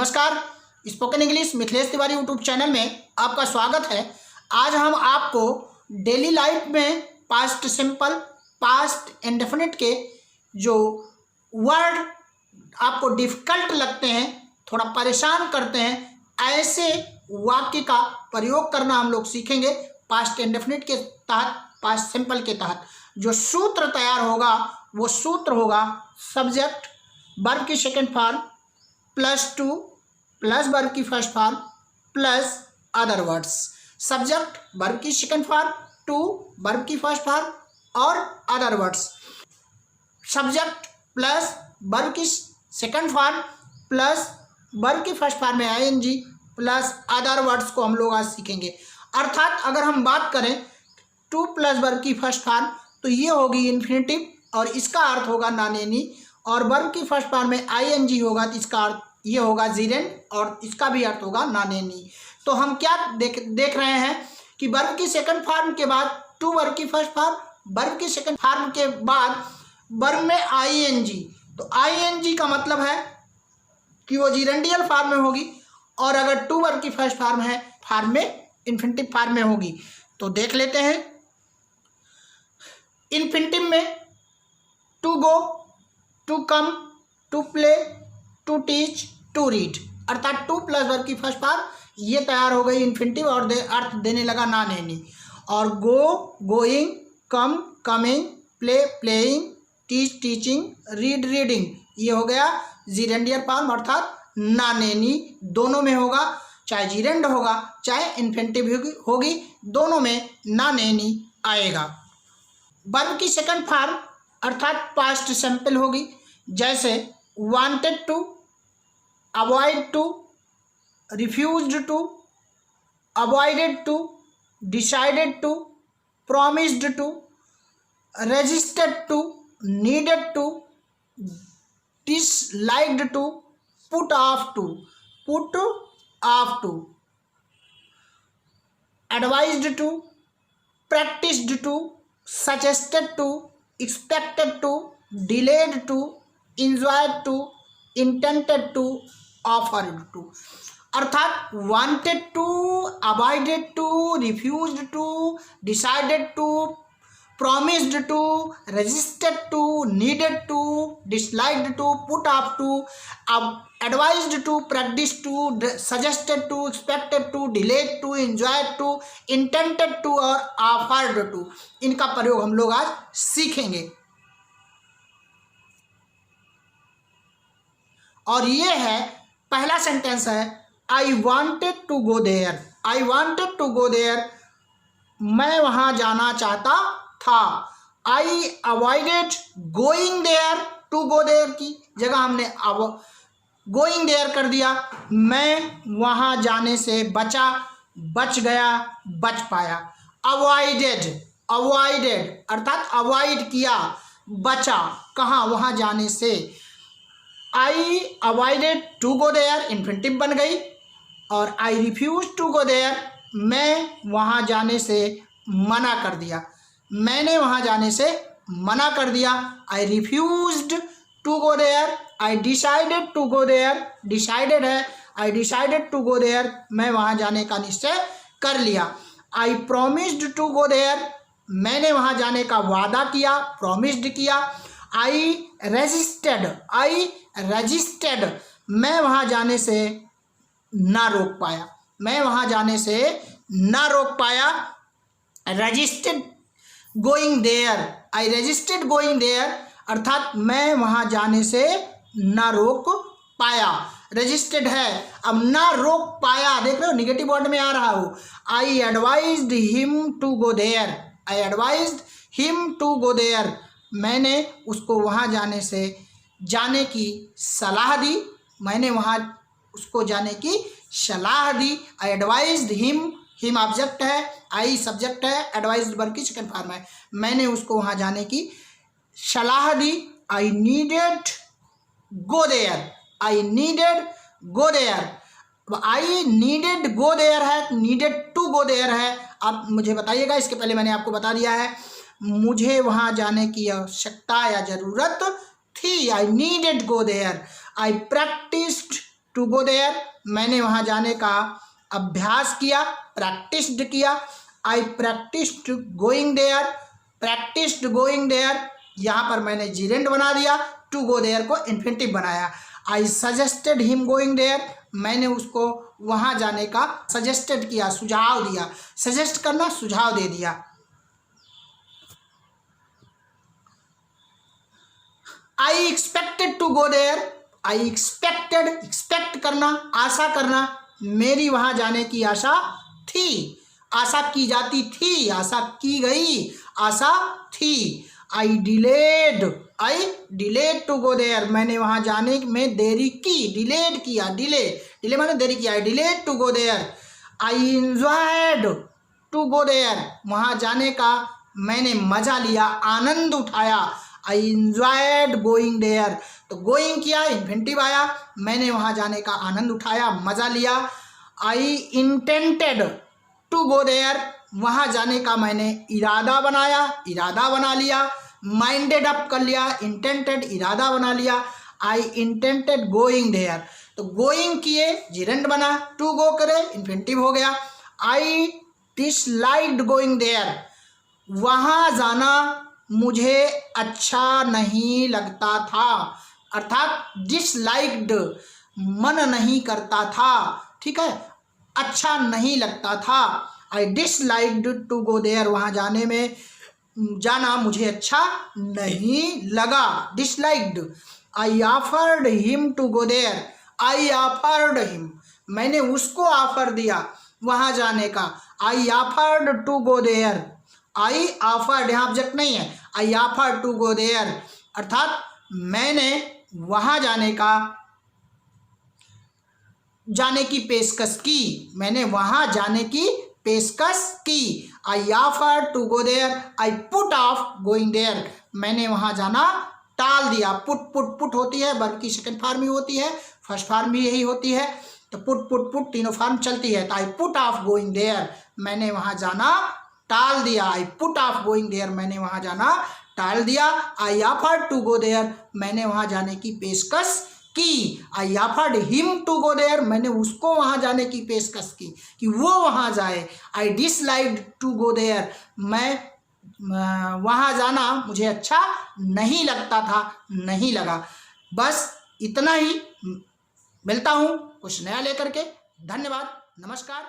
नमस्कार, spoken English Mithilesh Tiwari YouTube channel में आपका स्वागत है। आज हम आपको डेली लाइफ में पास्ट सिंपल, पास्ट इंडेफिनिट के जो वर्ड आपको डिफिकल्ट लगते हैं, थोड़ा परेशान करते हैं, ऐसे वाक्य का प्रयोग करना हम लोग सीखेंगे। पास्ट इंडेफिनिट के तहत, पास्ट सिंपल के तहत जो सूत्र तैयार होगा वो सूत्र होगा सब्जेक्ट वर्ब की सेकंड फॉर्म +2 प्लस वर्ब की first form plus other words. Subject verb की सेकंड फॉर्म, 2 वर्ब की फर्स्ट फॉर्म और other words. Subject plus verb की सेकंड फॉर्म प्लस वर्ब की फर्स्ट फॉर्म में आईएनजी प्लस अदर वर्ड्स को हम लोग आज सीखेंगे। अर्थात अगर हम बात करें 2 प्लस वर्ब की फर्स्ट फॉर्म तो ये होगी इन्फिनेटिव और इसका अर्थ होगा नानेनी, और वर्ब की फर्स्ट फॉर्म में आईएनजी होगा तो इसका अर्थ ये होगा जीरेंड और इसका भी अर्थ होगा नानेनी। तो हम क्या देख रहे हैं कि वर्ब की सेकंड फॉर्म के बाद 2 वर्ब की फर्स्ट फॉर्म, वर्ब की सेकंड फॉर्म के बाद वर्ब में आईएनजी। तो आईएनजी का मतलब है कि वो जीरेंडियल फॉर्म में होगी, और अगर 2 वर्ब की फर्स्ट फॉर्म है फॉर्म में इन्फिनेटिव फॉर्म में होगी। तो देख लेते हैं। इन्फिनेटिव में to go, to come, to play, to teach, to read, अर्थात 2 प्लस वर्ब की फर्स्ट फॉर्म ये तैयार हो गई इन्फिनेटिव और अर्थ देने लगा नानेनी। और गो गोइंग, कम coming, play playing, teach teaching, read reading, ये हो गया जीरेंडियल फॉर्म अर्थात नानेनी। दोनों में होगा, चाहे जीरेंड होगा चाहे इन्फिनेटिव होगी, दोनों में नानेनी आएगा। वर्ब की सेकंड फॉर्म अर्थात पास्ट सिंपल होगी, जैसे wanted to, avoid to, refused to, avoided to, decided to, promised to, registered to, needed to, disliked to, put off to, put off to, advised to, practised to, suggested to, expected to, delayed to, enjoyed to, intended to, offered to. अर्थात wanted to, avoided to, refused to, decided to, promised to, registered to, needed to, disliked to, put off to, advised to, practised to, suggested to, expected to, delayed to, enjoyed to, intended to और offered to, इनका प्रयोग हम लोग आज सीखेंगे। और ये है पहला सेंटेंस है I wanted to go there. I wanted to go there, मैं वहां जाना चाहता था। I avoided going there, to go there की जगह हमने गोइंग देयर कर दिया। मैं वहां जाने से बच गया, बच पाया। अवॉइडेड, अवॉइडेड अर्थात अवॉइड किया, बचा, कहाँ, वहां जाने से। I avoided to go there infinitive बन गई। और I refuse to go there, मैं वहाँ जाने से मना कर दिया, मैंने वहाँ जाने से मना कर दिया। I refused to go there, I decided to go there, decided है, I decided to go there, मैं वहाँ जाने का निश्चय कर लिया। I promised to go there, मैंने वहाँ जाने का वादा किया, प्रॉमिस्ड किया। आई रजिस्टेड, मैं वहाँ जाने से ना रोक पाया, मैं वहाँ जाने से ना रोक पाया। Resisted going there, I resisted going there, अर्थात मैं वहाँ जाने से ना रोक पाया। रजिस्टेड है, अब ना रोक पाया, देख रहे हो निगेटिव वर्ड में आ रहा हो। I advised him to go there, I advised him to go there, मैंने उसको वहाँ जाने की सलाह दी, मैंने वहाँ उसको जाने की सलाह दी। आई एडवाइज्ड हिम ऑब्जेक्ट है, आई सब्जेक्ट है, एडवाइज्ड वर्ब की सेकंड फॉर्म है, मैंने उसको वहाँ जाने की सलाह दी। I needed go there, I needed go there, I needed go there है, नीडेड टू गो देयर है। आप मुझे बताइएगा, इसके पहले मैंने आपको बता दिया है, मुझे वहाँ जाने की आवश्यकता या ज़रूरत थी। I needed go there. I practised to go there, मैंने वहाँ जाने का अभ्यास किया, प्रैक्टिस्ड किया। I practised going there, practised going there, यहाँ पर मैंने जिरेंड बना दिया, टू गो देयर को इन्फिनिटिव बनाया। I suggested him going there, मैंने उसको वहाँ जाने का सजेस्टेड किया, सुझाव दिया। सजेस्ट करना, सुझाव दे दिया। I expected to go there, I expected, expect करना, आशा करना, मेरी वहाँ जाने की आशा थी, आशा की जाती थी, आशा की गई, आशा थी। I delayed, I delayed to go there, मैंने वहाँ जाने में देरी की, डिलेड किया, डिले, डिले मैंने देरी किया। I delayed to go there. I enjoyed to go there, वहाँ जाने का मैंने मजा लिया, आनंद उठाया। आई एंजॉयड गोइंग देयर, तो गोइंग किया, इन्फिनिटिव आया, मैंने वहाँ जाने का आनंद उठाया, मजा लिया। I intended to go there, वहाँ जाने का मैंने इरादा बनाया, इरादा बना लिया। माइंडेड अप कर लिया, इंटेंटेड इरादा बना लिया। आई इंटेंटेड गोइंग देयर, तो गोइंग किए, जिरेंड बना, टू गो करे, इन्फिनिटिव हो गया। आई डिसलाइक्ड गोइंग देयर, वहाँ जाना मुझे अच्छा नहीं लगता था, अर्थात डिसलाइक्ड, मन नहीं करता था, ठीक है, अच्छा नहीं लगता था। I disliked to go there, वहाँ जाने में जाना मुझे अच्छा नहीं लगा, disliked. I offered him to go there, I offered him, मैंने उसको ऑफर दिया वहाँ जाने का। I offered to go there, I offered, यहाँ ऑब्जेक्ट नहीं है, I offered to go there, अर्थात मैंने वहाँ जाने की पेशकश की, मैंने वहाँ जाने की पेशकश की। I offer to go there, I put off going there, मैंने वहाँ जाना टाल दिया। पुट पुट पुट होती है, वर्ब की सेकंड फॉर्म ही होती है, फर्स्ट फॉर्म भी यही होती है, तो पुट पुट पुट तीनों फॉर्म चलती है। तो I put off going there, मैंने वहाँ जाना टाल दिया। I put off going there, मैंने वहाँ जाना टाल दिया। I offer to go there, मैंने वहाँ जाने की पेशकश की। I offered him to go there, मैंने उसको वहाँ जाने की पेशकश की कि वो वहाँ जाए। आई डिसलाइक्ड टू गो देयर, मैं वहाँ जाना मुझे अच्छा नहीं लगता था, नहीं लगा। बस इतना ही, मिलता हूँ कुछ नया लेकर के। धन्यवाद, नमस्कार।